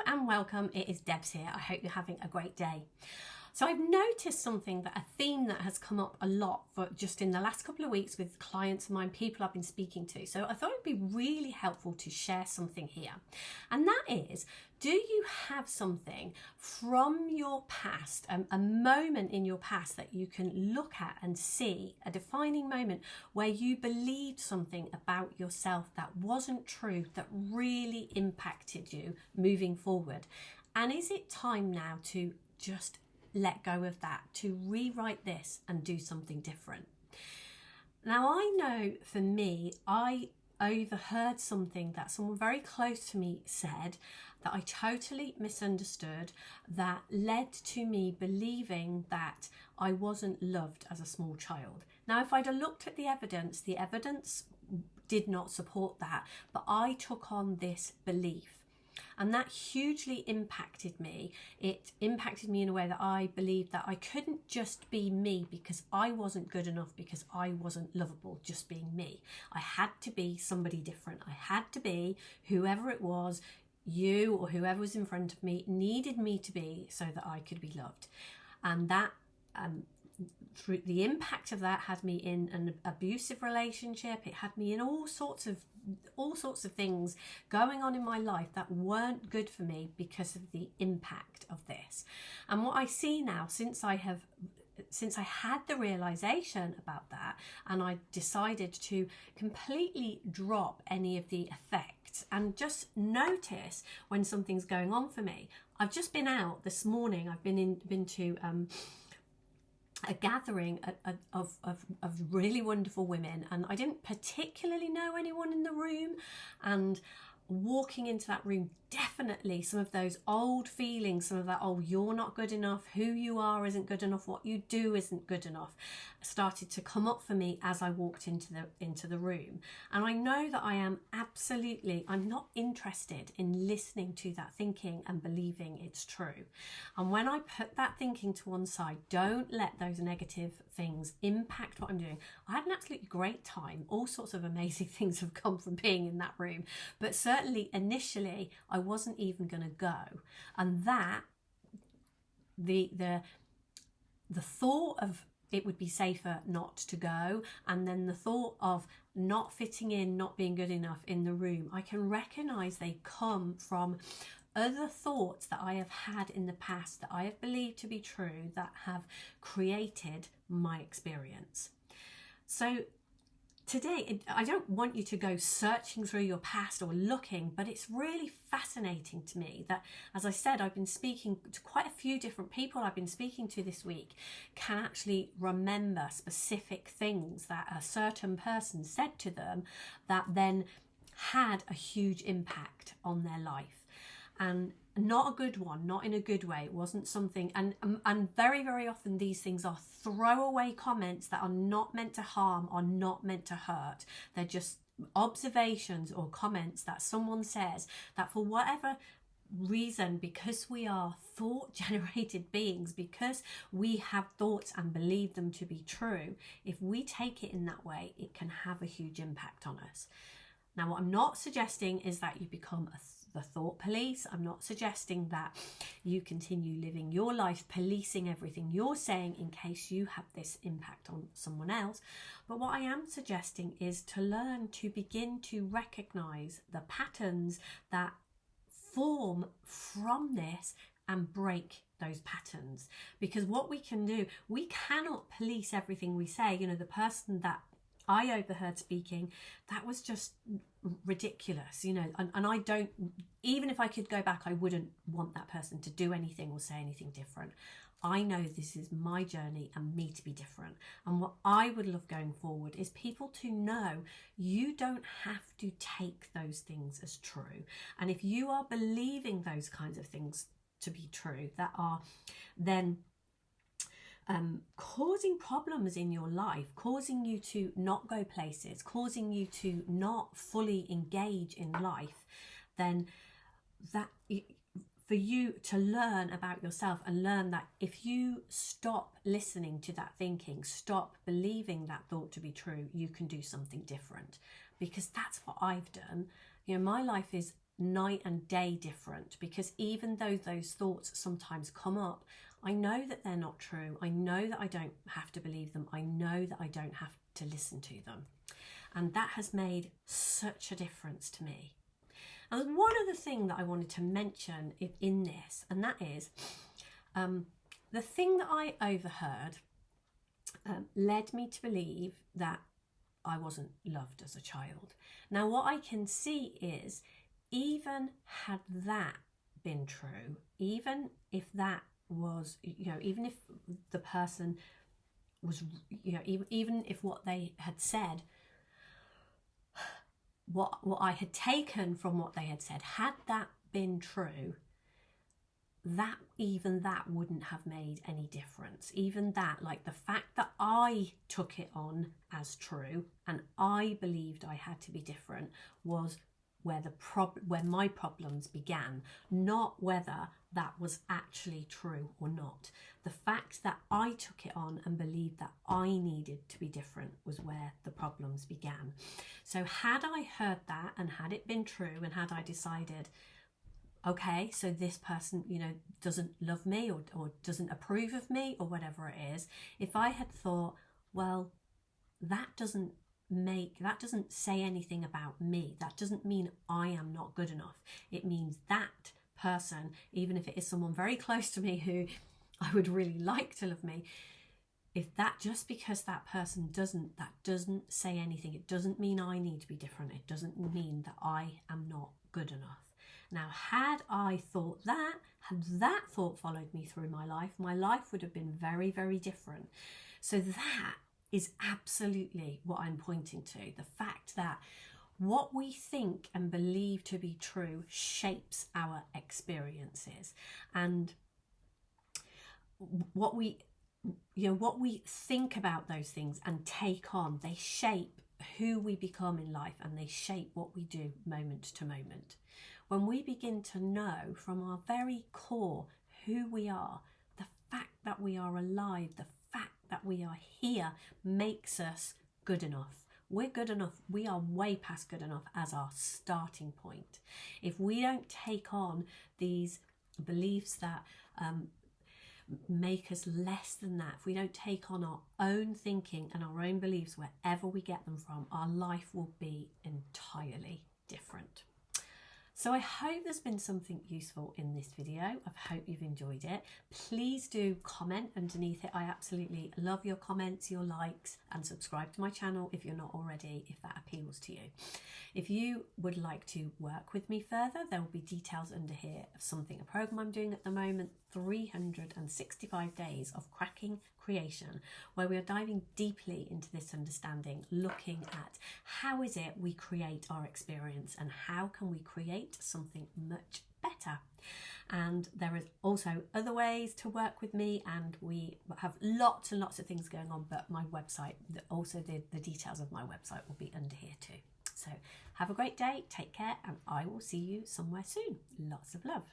and welcome. It is Debs here. I hope you're having a great day. So I've noticed a theme that has come up a lot for just in the last couple of weeks with clients of mine, people I've been speaking to. So I thought it'd be really helpful to share something here. And that is, do you have something from your past, a moment in your past that you can look at and see, a defining moment where you believed something about yourself that wasn't true, that really impacted you moving forward? And is it time now to just let go of that, to rewrite this and do something different? Now, I know for me, I overheard something that someone very close to me said that I totally misunderstood, that led to me believing that I wasn't loved as a small child. Now, if I'd have looked at the evidence did not support that, but I took on this belief. And that hugely impacted me. It impacted me in a way that I believed that I couldn't just be me because I wasn't good enough, because I wasn't lovable just being me. I had to be somebody different. I had to be whoever it was, you or whoever was in front of me needed me to be, so that I could be loved. And that through the impact of that had me in an abusive relationship. It had me in all sorts of things going on in my life that weren't good for me because of the impact of this. And what I see now, since I had the realization about that, and I decided to completely drop any of the effects and just notice when something's going on for me. I've just been out this morning. I've been to a gathering of really wonderful women, and I didn't particularly know anyone in the room, and walking into that room, definitely some of those old feelings, some of that, oh, you're not good enough, who you are isn't good enough, what you do isn't good enough, started to come up for me as I walked into the room. And I know that I'm not interested in listening to that thinking and believing it's true. And when I put that thinking to one side, don't let those negative things impact what I'm doing. I had an absolutely great time. All sorts of amazing things have come from being in that room, but certainly initially I wasn't even going to go. And that the thought of it would be safer not to go, and then the thought of not fitting in, not being good enough in the room, I can recognize they come from other thoughts that I have had in the past, that I have believed to be true, that have created my experience. So today, I don't want you to go searching through your past or looking, but it's really fascinating to me that, as I said, I've been speaking to quite a few different people I've been speaking to this week can actually remember specific things that a certain person said to them that then had a huge impact on their life. And not a good one, not in a good way. It wasn't something, and very, very often these things are throwaway comments that are not meant to harm, are not meant to hurt. They're just observations or comments that someone says that for whatever reason, because we are thought generated beings, because we have thoughts and believe them to be true, if we take it in that way, it can have a huge impact on us. Now, what I'm not suggesting is that you become the thought police. I'm not suggesting that you continue living your life policing everything you're saying in case you have this impact on someone else. But what I am suggesting is to learn to begin to recognize the patterns that form from this and break those patterns. Because what we can do, we cannot police everything we say. You know, the person that I overheard speaking, that was just ridiculous, you know, and I don't, even if I could go back, I wouldn't want that person to do anything or say anything different. I know this is my journey and me to be different. And what I would love going forward is people to know you don't have to take those things as true. And if you are believing those kinds of things to be true, that are then causing problems in your life, causing you to not go places, causing you to not fully engage in life, then that for you to learn about yourself and learn that if you stop listening to that thinking, stop believing that thought to be true, you can do something different. Because that's what I've done. You know, my life is night and day different, because even though those thoughts sometimes come up, I know that they're not true. I know that I don't have to believe them. I know that I don't have to listen to them. And that has made such a difference to me. And one other thing that I wanted to mention in this, and that is the thing that I overheard led me to believe that I wasn't loved as a child. Now, what I can see is, even had that been true, even if that was, even if the person was, even if what they had said, what I had taken from what they had said, had that been true, that wouldn't have made any difference. Even that, like the fact that I took it on as true and I believed I had to be different, was where my problems began, not whether that was actually true or not. The fact that I took it on and believed that I needed to be different was where the problems began. So had I heard that, and had it been true, and had I decided, okay, so this person, doesn't love me or doesn't approve of me or whatever it is, if I had thought, well, that doesn't say anything about me, that doesn't mean I am not good enough. It means that person, even if it is someone very close to me who I would really like to love me, if that, just because that person doesn't say anything, it doesn't mean I need to be different. It doesn't mean that I am not good enough. Now, had I thought that, had that thought followed me through my life would have been very, very different. So that is absolutely what I'm pointing to. The fact that what we think and believe to be true shapes our experiences, and what we think about those things and take on, they shape who we become in life, and they shape what we do moment to moment. When we begin to know from our very core who we are, the fact that we are alive, the fact that we are here, makes us good enough. We're good enough. We are way past good enough as our starting point. If we don't take on these beliefs that make us less than that, if we don't take on our own thinking and our own beliefs wherever we get them from, our life will be entirely different. So I hope there's been something useful in this video. I hope you've enjoyed it. Please do comment underneath it. I absolutely love your comments, your likes, and subscribe to my channel if you're not already, if that appeals to you. If you would like to work with me further, there will be details under here of a program I'm doing at the moment, 365 days of cracking creation, where we are diving deeply into this understanding, looking at how is it we create our experience and how can we create something much better. And there is also other ways to work with me, and we have lots and lots of things going on, but my website, also the details of my website will be under here too. So have a great day, take care, and I will see you somewhere soon. Lots of love.